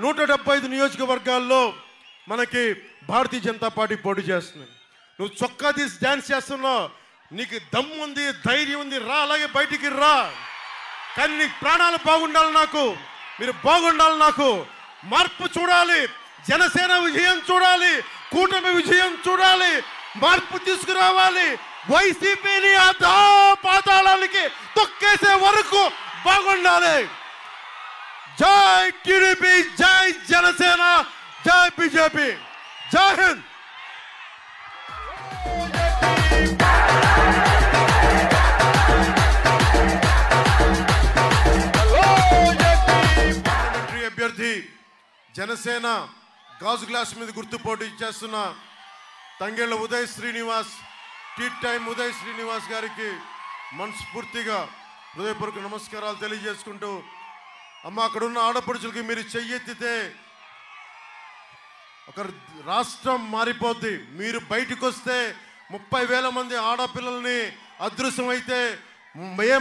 175 నియోజకవర్గాల్లో మనకి భారతీయ జనతా పార్టీ పోటీ చేస్తుంది. నువ్వు చొక్కా తీసి డాన్స్ చేస్తున్నావు, నీకు దమ్ము ఉంది, ధైర్యం ఉంది, రా, అలాగే బయటికి రా. కానీ నీకు ప్రాణాలు బాగుండాలి, నాకు మీరు బాగుండాలి, నాకు మార్పు చూడాలి, జనసేన విజయం చూడాలి, కూటమి విజయం చూడాలి, మార్పు తీసుకురావాలి. వైసీపీని అధో పాతాళానికి తొక్కేసే వరకు బాగుండాలి. జై టీడీపీ, జై జనసేన, జై బీజేపీ, జై హింద్. పార్లమెంటరీ అభ్యర్థి జనసేన గాజు గ్లాస్ మీద గుర్తు పోటీ చేస్తున్న తంగెళ్ళ ఉదయ్ శ్రీనివాస్, టీ టైం ఉదయ్ శ్రీనివాస్ గారికి మనస్ఫూర్తిగా హృదయపూర్వక నమస్కారాలు తెలియజేసుకుంటూ, అమ్మ అక్కడున్న ఆడపడుచులకి మీరు చెయ్యెత్తితే ఒక రాష్ట్రం మారిపోద్ది. మీరు బయటకు వస్తే 30,000 మంది ఆడపిల్లల్ని అదృశ్యమైతే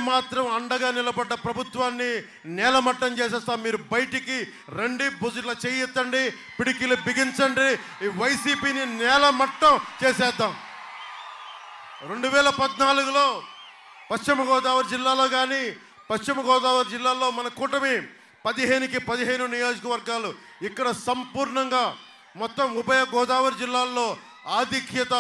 మాత్రం అండగా నిలబడ్డ ప్రభుత్వాన్ని నేలమట్టం చేసేస్తాం. మీరు బయటికి రండి, భుజుల చెయ్యెత్తండి, పిడికిలు బిగించండి, ఈ వైసీపీని నేలమట్టం చేసేద్దాం. 2014లో పశ్చిమ గోదావరి జిల్లాలో కానీ, పశ్చిమ గోదావరి జిల్లాలో మన కూటమి 15కి 15 నియోజకవర్గాలు, ఇక్కడ సంపూర్ణంగా మొత్తం ఉభయ గోదావరి జిల్లాల్లో ఆధిక్యత